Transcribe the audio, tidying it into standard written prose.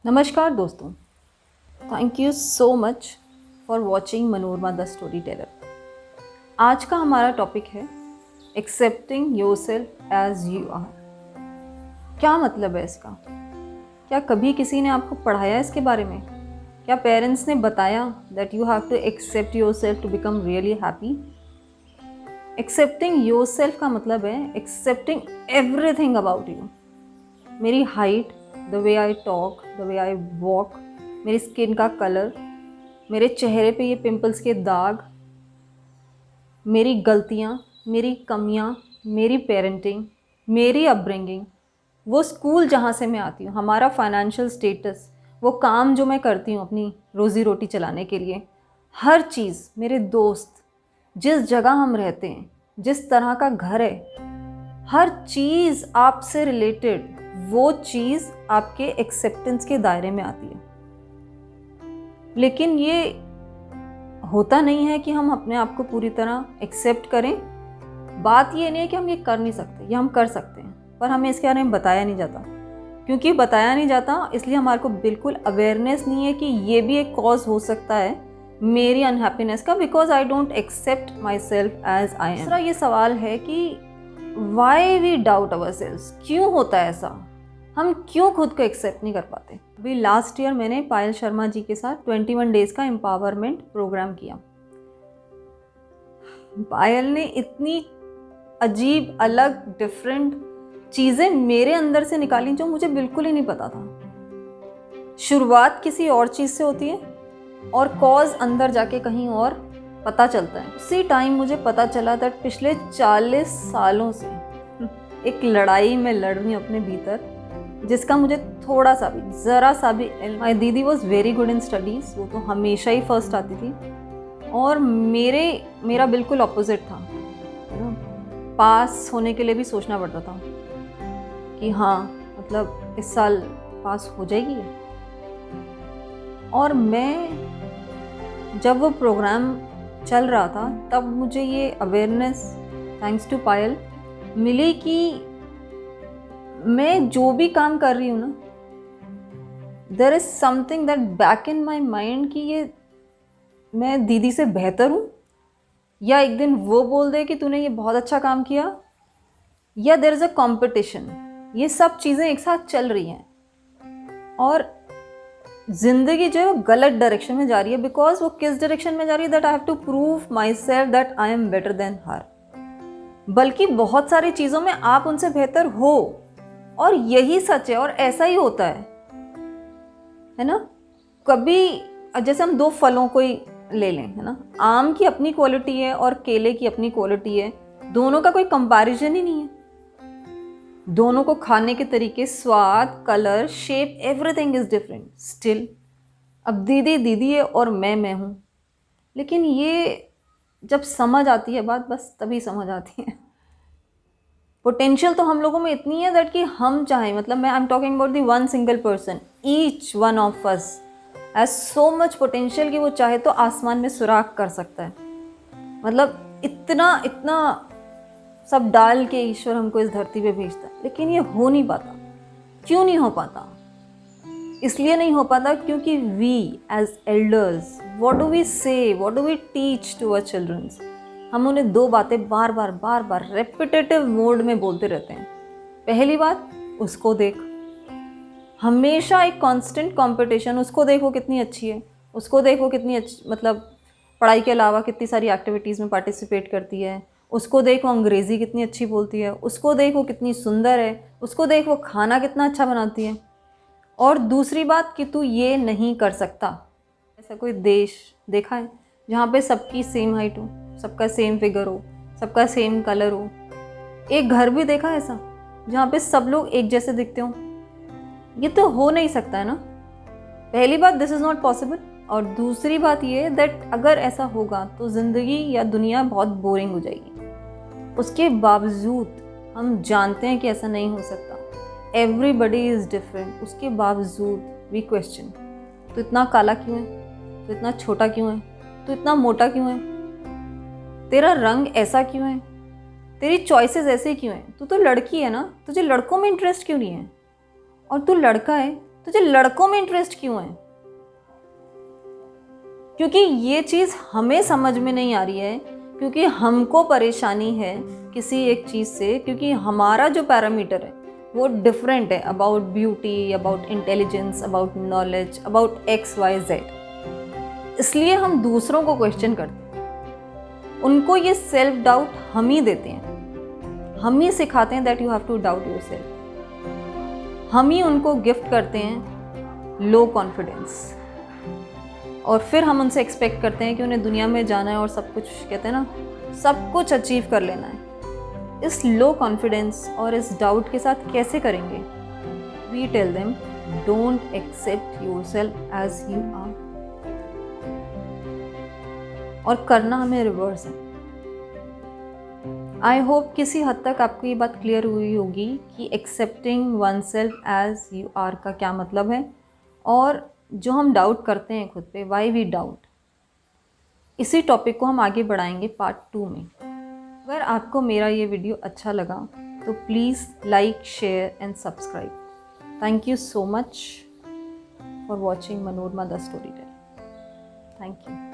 नमस्कार दोस्तों, thank you so much for watching Manorama the storyteller. आज का हमारा टॉपिक है accepting yourself as you are. क्या मतलब है इसका? क्या कभी किसी ने आपको पढ़ाया इसके बारे में? क्या पेरेंट्स ने बताया that you have to accept yourself to become really happy? Accepting yourself का मतलब है एक्सेप्टिंग एवरीथिंग अबाउट यू। मेरी height, the way I talk, the way I walk, मेरी स्किन का कलर, मेरे चेहरे पे ये पिंपल्स के दाग, मेरी गलतियाँ, मेरी कमियाँ, मेरी पेरेंटिंग, मेरी अपब्रिंगिंग, वो स्कूल जहाँ से मैं आती हूँ, हमारा फाइनेंशियल स्टेटस, वो काम जो मैं करती हूँ अपनी रोज़ी रोटी चलाने के लिए, हर चीज़, मेरे दोस्त, जिस जगह हम रहते हैं, जिस तरह का घर है, हर चीज़ आपसे रिलेटेड वो चीज़ आपके एक्सेप्टेंस के दायरे में आती है। लेकिन ये होता नहीं है कि हम अपने आप को पूरी तरह एक्सेप्ट करें। बात ये नहीं है कि हम ये कर नहीं सकते, ये हम कर सकते हैं, पर हमें इसके बारे में बताया नहीं जाता। क्योंकि बताया नहीं जाता इसलिए हमारे को बिल्कुल अवेयरनेस नहीं है कि ये भी एक कॉज हो सकता है मेरी अनहैप्पीनेस का, because I don't accept myself as I am. दूसरा ये सवाल है कि why we doubt ourselves, क्यों होता है ऐसा? हम क्यों खुद को एक्सेप्ट नहीं कर पाते? अभी लास्ट ईयर मैंने पायल शर्मा जी के साथ 21 डेज़ का एम्पावरमेंट प्रोग्राम किया। पायल ने इतनी अजीब, अलग, डिफरेंट चीज़ें मेरे अंदर से निकाली जो मुझे बिल्कुल ही नहीं पता था। शुरुआत किसी और चीज़ से होती है और कॉज अंदर जाके कहीं और पता चलता है। उसी टाइम मुझे पता चला था पिछले 40 सालों से एक लड़ाई मैं लड़ रही हूँ अपने भीतर, जिसका मुझे थोड़ा सा भी, ज़रा सा भी। माई दीदी was very good in studies, वो तो हमेशा ही फर्स्ट आती थी, और मेरा बिल्कुल ऑपोजिट था। पास होने के लिए भी सोचना पड़ता था कि हाँ, मतलब इस साल पास हो जाएगी। और मैं जब वो प्रोग्राम चल रहा था तब मुझे ये अवेयरनेस, थैंक्स टू पायल, मिली कि मैं जो भी काम कर रही हूँ ना, there is something that back in my mind कि ये मैं दीदी से बेहतर हूँ, या एक दिन वो बोल दे कि तूने ये बहुत अच्छा काम किया, या देयर इज़ अ कॉम्पिटिशन। ये सब चीज़ें एक साथ चल रही हैं और ज़िंदगी जो है वो गलत डायरेक्शन में जा रही है। बिकॉज वो किस डायरेक्शन में जा रही है? That I have to prove myself that I am better than her. बल्कि बहुत सारी चीज़ों में आप उनसे बेहतर हो, और यही सच है और ऐसा ही होता है ना। कभी जैसे हम दो फलों को ही ले लें, है ना, आम की अपनी क्वालिटी है और केले की अपनी क्वालिटी है, दोनों का कोई कंपैरिजन ही नहीं है। दोनों को खाने के तरीके, स्वाद, colour, shape, everything is different. Still अब दीदी दीदी है और मैं हूँ। लेकिन ये जब समझ आती है बात, बस तभी समझ आती है। पोटेंशियल तो हम लोगों में इतनी है दैट कि हम चाहें, मतलब मैं I am talking about the one single person, each one of us has so much potential कि वो चाहे तो आसमान में सुराख कर सकता है। मतलब इतना इतना सब डाल के ईश्वर हमको इस धरती पे भेजता है, लेकिन ये हो नहीं पाता। क्यों नहीं हो पाता? इसलिए नहीं हो पाता क्योंकि we as elders, what do we say, what do we teach to our childrens? हम उन्हें दो बातें बार बार रेपिटेटिव मोड में बोलते रहते हैं। पहली बात, उसको देख। हमेशा एक कांस्टेंट कंपटीशन, उसको देखो कितनी अच्छी है, उसको देखो कितनी अच्छी, मतलब पढ़ाई के अलावा कितनी सारी एक्टिविटीज़ में पार्टिसिपेट करती है, उसको देखो अंग्रेज़ी कितनी अच्छी बोलती है, उसको देखो कितनी सुंदर है, उसको देखो खाना कितना अच्छा बनाती है। और दूसरी बात कि तू ये नहीं कर सकता। ऐसा कोई देश देखा है जहाँ पे सबकी सेम हाइट हो, सबका सेम फिगर हो, सबका सेम कलर हो? एक घर भी देखा है ऐसा जहाँ पे सब लोग एक जैसे दिखते हो? ये तो हो नहीं सकता है ना। पहली बात, दिस इज़ नॉट पॉसिबल। और दूसरी बात ये that अगर ऐसा होगा तो ज़िंदगी या दुनिया बहुत बोरिंग हो जाएगी। उसके बावजूद हम जानते हैं कि ऐसा नहीं हो सकता। एवरीबडी इज़ डिफरेंट, उसके बावजूद वी क्वेश्चन, तो इतना काला क्यों है, तो इतना छोटा क्यों है, तो इतना मोटा क्यों है, तेरा रंग ऐसा क्यों है, तेरी चॉइसेस ऐसे क्यों हैं, तू तो लड़की है ना, तुझे लड़कों में इंटरेस्ट क्यों नहीं है, और तू लड़का है तुझे लड़कों में इंटरेस्ट क्यों है? क्योंकि ये चीज़ हमें समझ में नहीं आ रही है, क्योंकि हमको परेशानी है किसी एक चीज़ से, क्योंकि हमारा जो पैरामीटर है वो डिफरेंट है about beauty, about intelligence, about knowledge, about XYZ। इसलिए हम दूसरों को क्वेश्चन करते हैं, उनको ये सेल्फ डाउट हम ही देते हैं, हम ही सिखाते हैं that you have to doubt yourself. हम ही उनको गिफ्ट करते हैं लो कॉन्फिडेंस, और फिर हम उनसे एक्सपेक्ट करते हैं कि उन्हें दुनिया में जाना है और सब कुछ, कहते हैं ना, सब कुछ अचीव कर लेना है। इस लो कॉन्फिडेंस और इस डाउट के साथ कैसे करेंगे? We tell them don't accept yourself as you are, और करना हमें रिवर्स है। आई होप किसी हद तक आपको ये बात क्लियर हुई होगी कि accepting oneself as you are का क्या मतलब है, और जो हम डाउट करते हैं खुद पे, वाई वी डाउट। इसी टॉपिक को हम आगे बढ़ाएंगे पार्ट 2 में। अगर आपको मेरा ये वीडियो अच्छा लगा तो please like, share and subscribe. Thank you so much for watching Manorama the story teller. Thank you.